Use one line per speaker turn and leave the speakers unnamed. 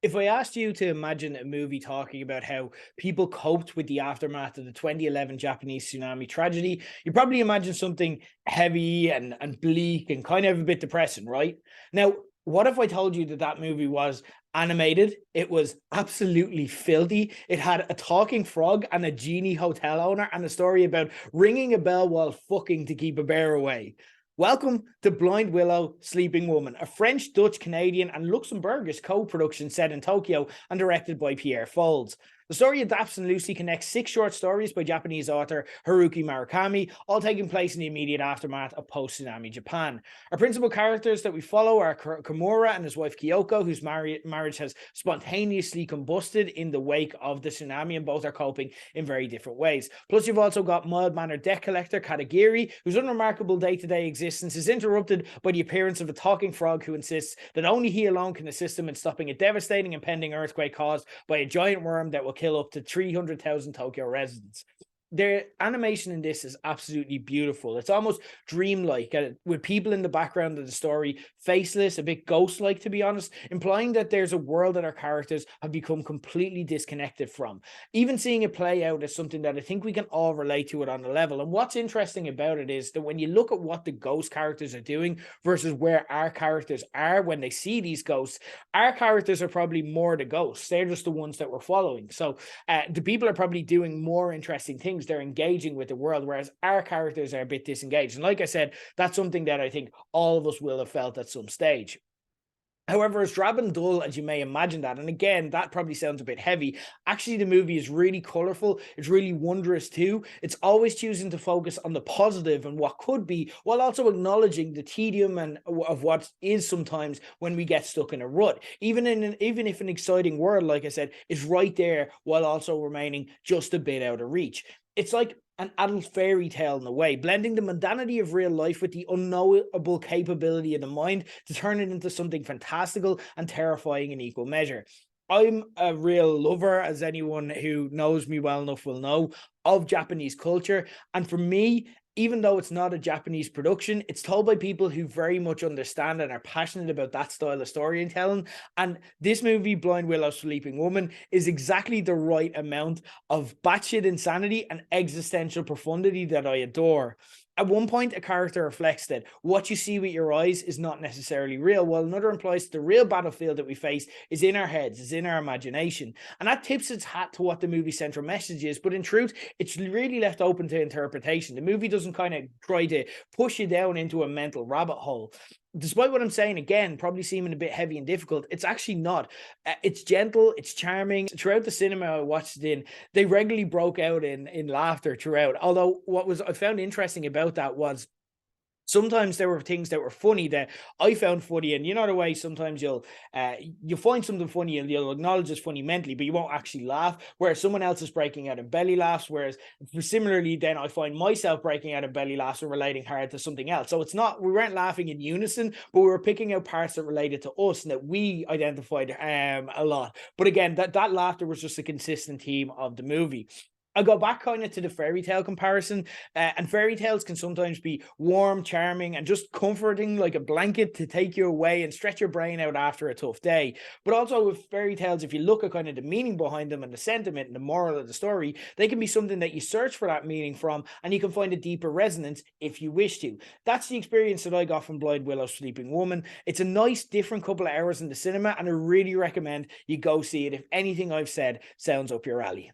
If I asked you to imagine a movie talking about how people coped with the aftermath of the 2011 Japanese tsunami tragedy, you probably imagine something heavy and bleak and kind of a bit depressing, right? Now, what if I told you that that movie was animated? It was absolutely filthy. It had a talking frog and a genie hotel owner and a story about ringing a bell while fucking to keep a bear away. Welcome to Blind Willow, Sleeping Woman, a French, Dutch, Canadian, and Luxembourgish co-production set in Tokyo and directed by Pierre Folds. The story adapts and loosely connects 6 short stories by Japanese author Haruki Murakami, all taking place in the immediate aftermath of post-tsunami Japan. Our principal characters that we follow are Kimura and his wife Kyoko, whose marriage has spontaneously combusted in the wake of the tsunami, and both are coping in very different ways. Plus, you've also got mild-mannered debt collector Katagiri, whose unremarkable day-to-day existence is interrupted by the appearance of a talking frog who insists that only he alone can assist him in stopping a devastating impending earthquake caused by a giant worm that will kill up to 300,000 Tokyo residents. The animation in this is absolutely beautiful. It's almost dreamlike, with people in the background of the story, faceless, a bit ghost-like, to be honest, implying that there's a world that our characters have become completely disconnected from. Even seeing it play out is something that I think we can all relate to it on a level. And what's interesting about it is that when you look at what the ghost characters are doing versus where our characters are when they see these ghosts, our characters are probably more the ghosts. They're just the ones that we're following. So the people are probably doing more interesting things. They're engaging with the world, whereas our characters are a bit disengaged. And like I said, that's something that I think all of us will have felt at some stage. However, as drab and dull as you may imagine that, and again, that probably sounds a bit heavy, actually the movie is really colorful. It's really wondrous too. It's always choosing to focus on the positive and what could be, while also acknowledging the tedium and of what is sometimes when we get stuck in a rut. Even if an exciting world, like I said, is right there, while also remaining just a bit out of reach. It's like an adult fairy tale in a way, blending the mundanity of real life with the unknowable capability of the mind to turn it into something fantastical and terrifying in equal measure. I'm a real lover, as anyone who knows me well enough will know, of Japanese culture. And for me, even though it's not a Japanese production, it's told by people who very much understand and are passionate about that style of storytelling. And this movie, Blind Willow, Sleeping Woman, is exactly the right amount of batshit insanity and existential profundity that I adore. At one point, a character reflects that what you see with your eyes is not necessarily real, while another implies the real battlefield that we face is in our heads, is in our imagination. And that tips its hat to what the movie's central message is, but in truth, it's really left open to interpretation. The movie doesn't kind of try to push you down into a mental rabbit hole. Despite what I'm saying, again, probably seeming a bit heavy and difficult, it's actually not. It's gentle, it's charming. Throughout the cinema I watched it in, they regularly broke out in laughter throughout. Although what was I found interesting about that was sometimes there were things that were funny that I found funny, and you know the way sometimes you'll find something funny and you'll acknowledge it's funny mentally, but you won't actually laugh. Whereas someone else is breaking out in belly laughs. Whereas similarly, then I find myself breaking out in belly laughs and relating hard to something else. So it's not we weren't laughing in unison, but we were picking out parts that related to us and that we identified a lot. But again, that laughter was just a consistent theme of the movie. I go back kind of to the fairy tale comparison, and fairy tales can sometimes be warm, charming, and just comforting, like a blanket to take you away and stretch your brain out after a tough day. But also with fairy tales, if you look at kind of the meaning behind them and the sentiment and the moral of the story, they can be something that you search for that meaning from, and you can find a deeper resonance if you wish to. That's the experience that I got from Blind Willow, Sleeping Woman. It's a nice, different couple of hours in the cinema, and I really recommend you go see it if anything I've said sounds up your alley.